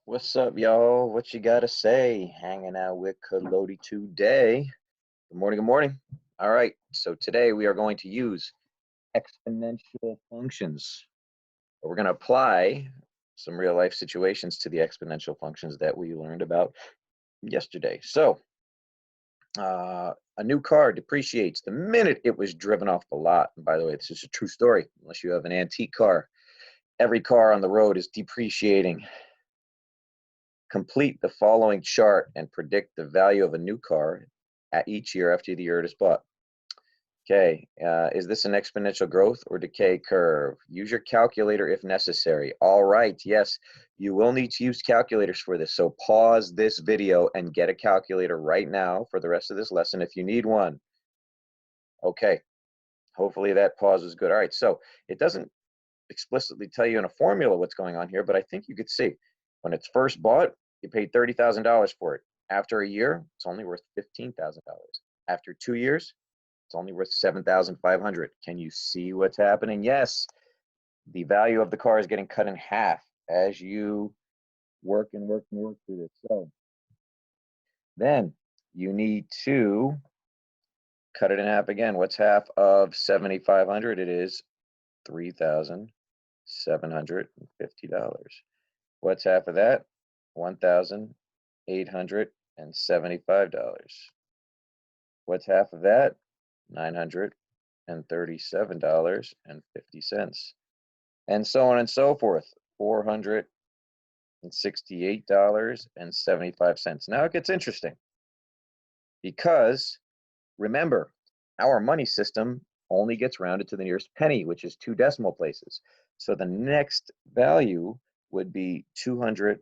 What's up, y'all? What you gotta say? Hanging out with Kalodi today. Good morning, good morning. All right, so today we are going to use exponential functions. We're going to apply some real life situations to the exponential functions that we learned about yesterday. So, a new car depreciates the minute it was driven off the lot. And by the way, this is a true story, unless you have an antique car. Every car on the road is depreciating. Complete the following chart and predict the value of a new car at each year after the year it is bought. Okay, is this an exponential growth or decay curve? Use your calculator if necessary. All right, yes, you will need to use calculators for this. So pause this video and get a calculator right now for the rest of this lesson if you need one. Okay, hopefully that pause is good. All right, so it doesn't explicitly tell you in a formula what's going on here, but I think you could see when it's first bought, you paid $30,000 for it. After a year, it's only worth $15,000. After 2 years, it's only worth $7,500. Can you see what's happening? Yes, the value of the car is getting cut in half as you work and work and work through this. So then you need to cut it in half again. What's half of 7,500? It is $3,750. What's half of that? $1,875. What's half of that? $937.50. And so on and so forth. $468.75. Now it gets interesting because remember, our money system only gets rounded to the nearest penny, which is 2 decimal places. So the next value would be $234.375.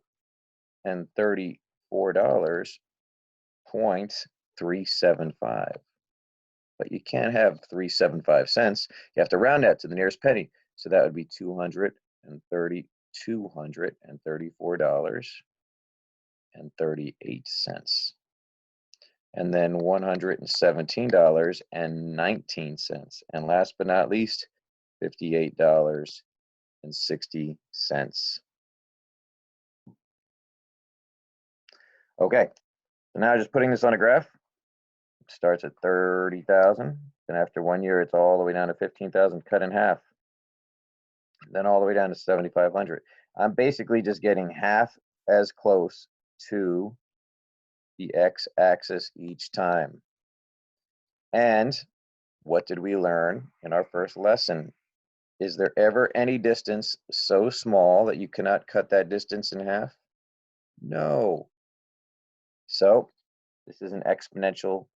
But you can't have 375 cents. You have to round that to the nearest penny. So that would be $234.38. And then $117.19. And last but not least, $58.60. Okay, so now just putting this on a graph. It starts at 30,000. Then after 1 year, it's all the way down to 15,000, cut in half. Then all the way down to 7,500. I'm basically just getting half as close to the x-axis each time. And what did we learn in our first lesson? Is there ever any distance so small that you cannot cut that distance in half? No. So this is an exponential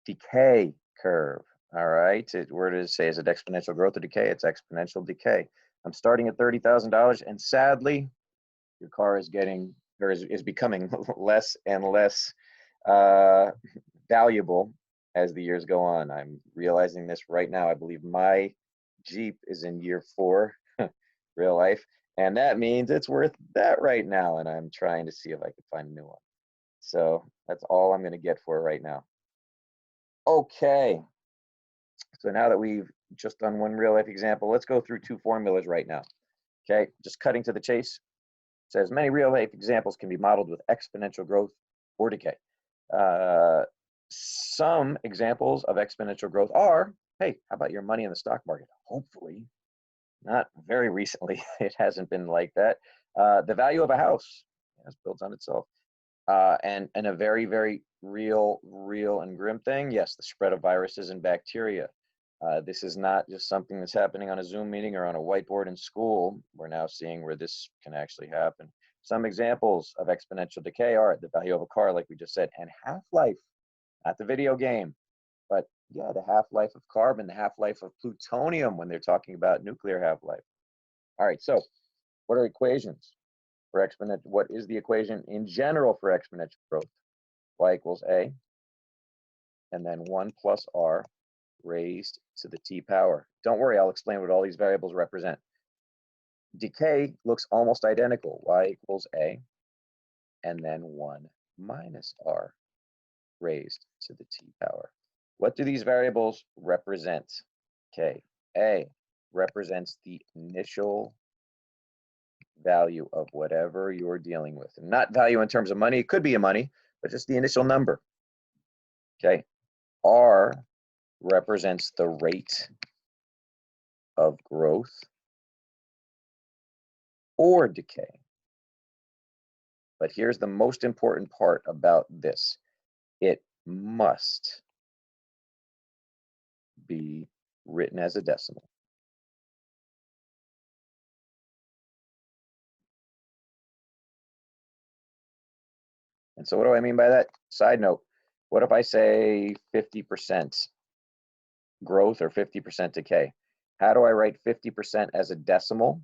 decay curve. All right. Where does it say, is it exponential growth or decay? It's exponential decay. I'm starting at $30,000, and sadly, your car is getting or is becoming less and less valuable as the years go on. I'm realizing this right now. I believe my Jeep is in year 4, real life, and that means it's worth that right now. And I'm trying to see if I can find a new one. So that's all I'm going to get for it right now. Okay. So now that we've just done one real life example, let's go through 2 formulas right now. Okay, just cutting to the chase. It says many real life examples can be modeled with exponential growth or decay. Some examples of exponential growth are, hey, how about your money in the stock market? Hopefully, not very recently, it hasn't been like that. The value of a house has built on itself. And a very, very real and grim thing, yes, the spread of viruses and bacteria. This is not just something that's happening on a Zoom meeting or on a whiteboard in school. We're now seeing where this can actually happen. Some examples of exponential decay are the value of a car, like we just said, and half-life, not the video game, but yeah, the half-life of carbon, the half-life of plutonium when they're talking about nuclear half-life. All right, so what are equations for exponential? What is the equation in general for exponential growth? Y equals A, and then 1 plus R raised to the t power. Don't worry, I'll explain what all these variables represent. Decay looks almost identical. Y equals A, and then 1 minus R raised to the t power. What do these variables represent? Okay, A represents the initial value of whatever you're dealing with. And not value in terms of money. It could be a money, but just the initial number. Okay. R represents the rate of growth or decay. But here's the most important part about this. It must be written as a decimal. And so what do I mean by that? Side note, what if I say 50% growth or 50% decay? How do I write 50% as a decimal?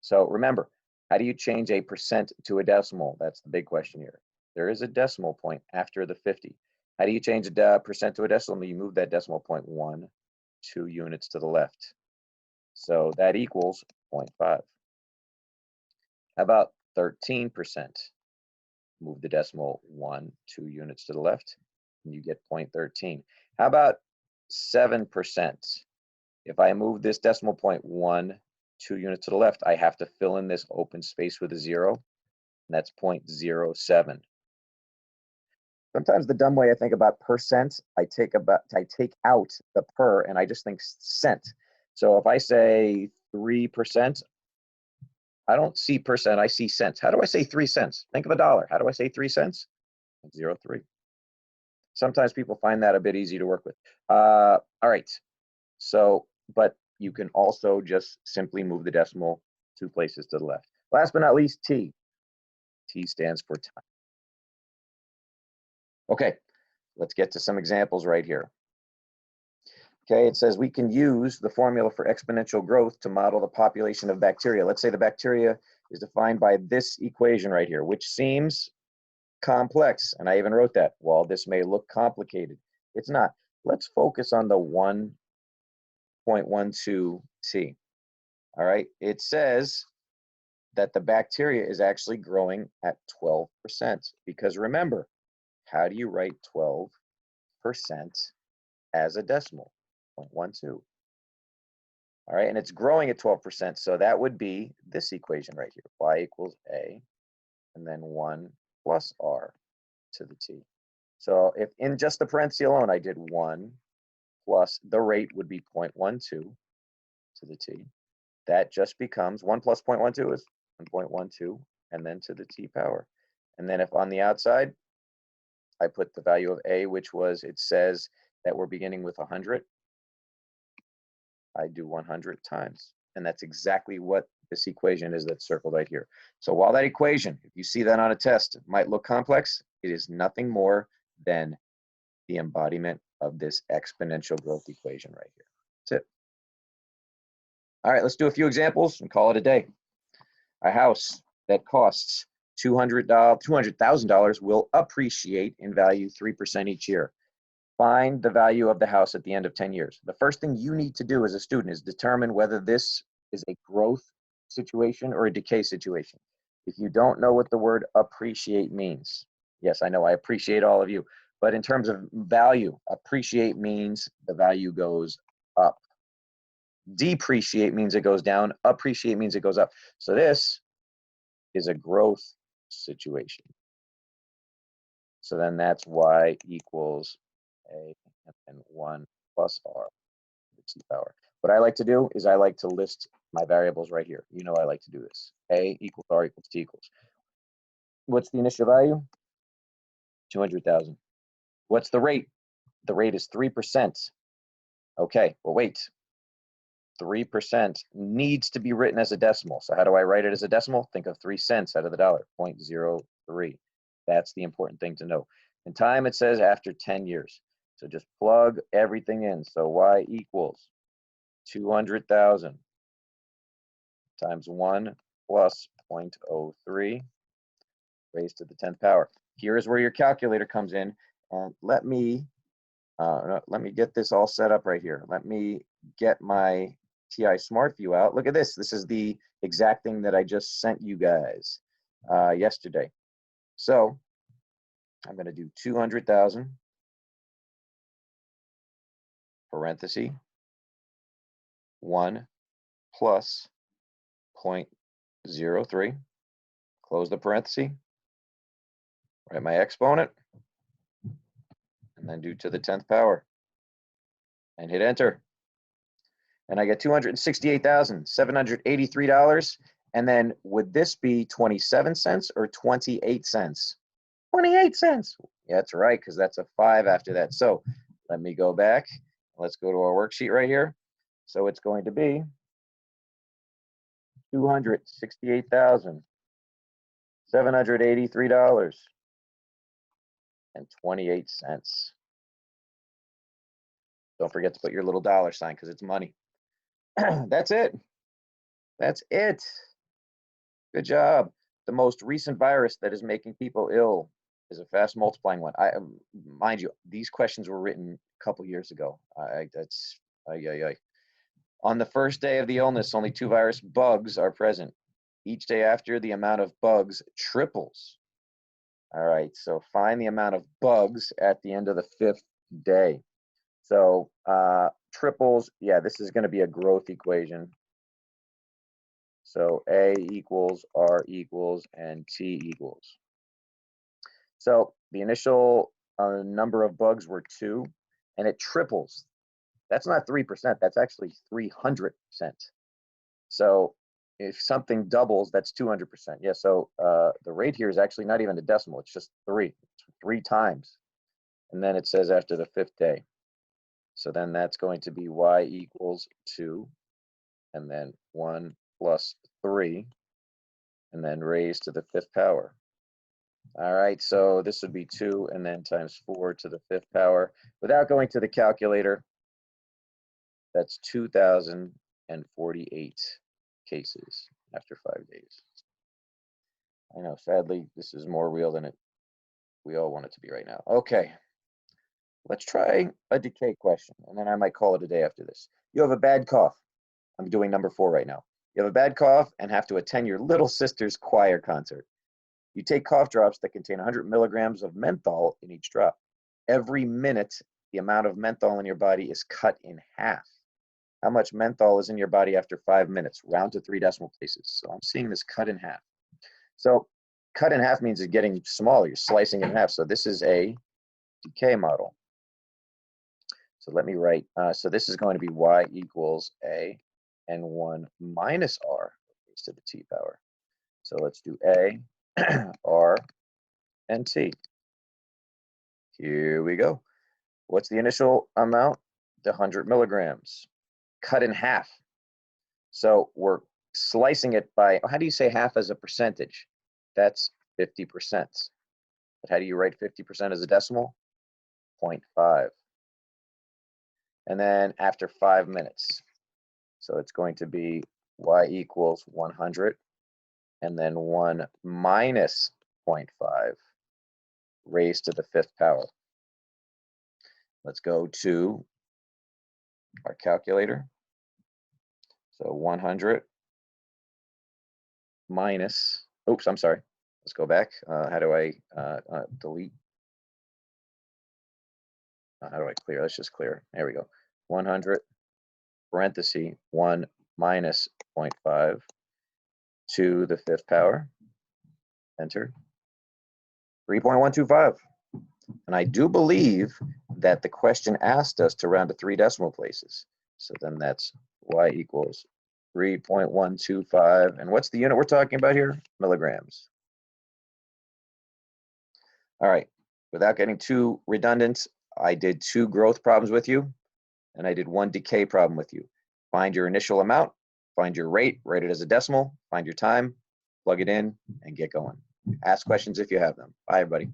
So remember, how do you change a percent to a decimal? That's the big question here. There is a decimal point after the 50. How do you change a percent to a decimal? You move that decimal point 2 units to the left. So that equals 0.5. How about 13%? Move the decimal 2 units to the left, and you get 0.13. How about 7%? If I move this decimal point 2 units to the left, I have to fill in this open space with a 0, and that's 0.07. Sometimes the dumb way I think about percent, I take out the per and I just think cent. So if I say 3%, I don't see percent, I see cents. How do I say 3 cents? Think of a dollar. How do I say 3 cents? 0.03. Sometimes people find that a bit easy to work with. All right. So, but you can also just simply move the decimal 2 places to the left. Last but not least, T. T stands for time. Okay, let's get to some examples right here. Okay, it says we can use the formula for exponential growth to model the population of bacteria. Let's say the bacteria is defined by this equation right here, which seems complex. And I even wrote that. While this may look complicated, it's not. Let's focus on the 1.12 T. All right, it says that the bacteria is actually growing at 12%. Because remember, how do you write 12% as a decimal? 0.12. All right, and it's growing at 12%. So that would be this equation right here. Y equals A, and then 1 plus R to the T. So if in just the parenthesis alone, I did 1 plus the rate would be 0.12 to the T. That just becomes 1 plus 0.12 is 1.12, and then to the T power. And then if on the outside, I put the value of A, which was, it says that we're beginning with 100. I do 100 times. And that's exactly what this equation is that's circled right here. So while that equation, if you see that on a test, might look complex, it is nothing more than the embodiment of this exponential growth equation right here. That's it. All right, let's do a few examples and call it a day. A house that costs $200,000 will appreciate in value 3% each year. Find the value of the house at the end of 10 years. The first thing you need to do as a student is determine whether this is a growth situation or a decay situation. If you don't know what the word appreciate means, yes, I know I appreciate all of you, but in terms of value, appreciate means the value goes up. Depreciate means it goes down. Appreciate means it goes up. So this is a growth situation. So then that's Y equals A and 1 plus R to the T power. What I like to do is I like to list my variables right here. You know I like to do this. A equals R equals T equals. What's the initial value? 200,000. What's the rate? The rate is 3%. Okay, well wait. 3% needs to be written as a decimal. So how do I write it as a decimal? Think of 3 cents out of the dollar, 0.03. That's the important thing to know. In time, it says after 10 years. So just plug everything in. So Y equals 200,000 times 1 plus 0.03 raised to the 10th power. Here's where your calculator comes in. And let me get this all set up right here. Let me get my TI Smart View out. Look at this. This is the exact thing that I just sent you guys yesterday. So I'm going to do 200,000 parenthesis 1 plus 0.03, close the parenthesis, write my exponent, and then do to the 10th power, and hit enter. And I get $268,783. And then would this be 27 cents or 28 cents? 28 cents. Yeah, that's right, because that's a 5 after that. So let me go back. Let's go to our worksheet right here. So it's going to be $268,783.28. Don't forget to put your little dollar sign because it's money. That's it. That's it. Good job. The most recent virus that is making people ill is a fast multiplying one. Mind you, these questions were written a couple years ago. On the first day of the illness, only 2 virus bugs are present. Each day after, the amount of bugs triples. All right, so find the amount of bugs at the end of the 5th day. So triples, yeah, this is going to be a growth equation. So A equals R equals and T equals. So the initial number of bugs were 2, and it triples. That's not 3%, that's actually 300%. So if something doubles, that's 200%. Yeah, so the rate here is actually not even a decimal, it's just 3. It's 3 times. And then it says after the 5th day. So then that's going to be y equals 2, and then 1 plus 3, and then raised to the 5th power. All right, so this would be 2 and then times 4 to the 5th power. Without going to the calculator, that's 2,048 cases after 5 days. I know, sadly, this is more real than we all want it to be right now. Okay, let's try a decay question, and then I might call it a day after this. You have a bad cough. I'm doing number 4 right now. You have a bad cough and have to attend your little sister's choir concert. You take cough drops that contain 100 milligrams of menthol in each drop. Every minute, the amount of menthol in your body is cut in half. How much menthol is in your body after 5 minutes? Round to 3 decimal places. So I'm seeing this cut in half. So cut in half means it's getting smaller. You're slicing it in half. So this is a decay model. So let me write. So this is going to be y equals a and 1 minus r raised to the t power. So let's do a, r, and t. Here we go. What's the initial amount? The 100 milligrams. Cut in half. So we're slicing it by, how do you say half as a percentage? That's 50%. But how do you write 50% as a decimal? 0.5. And then after 5 minutes. So it's going to be y equals 100 and then 1 minus 0.5 raised to the 5th power. Let's go to our calculator. So 100 minus, oops, I'm sorry. Let's go back. How do I delete? How do I clear? Let's just clear. There we go. 100 parenthesis 1 minus 0.5 to the 5th power. Enter. 3.125. And I do believe that the question asked us to round to 3 decimal places. So then that's y equals 3.125. And what's the unit we're talking about here? Milligrams. All right. Without getting too redundant, I did 2 growth problems with you, and I did 1 decay problem with you. Find your initial amount, find your rate, write it as a decimal, find your time, plug it in, and get going. Ask questions if you have them. Bye, everybody.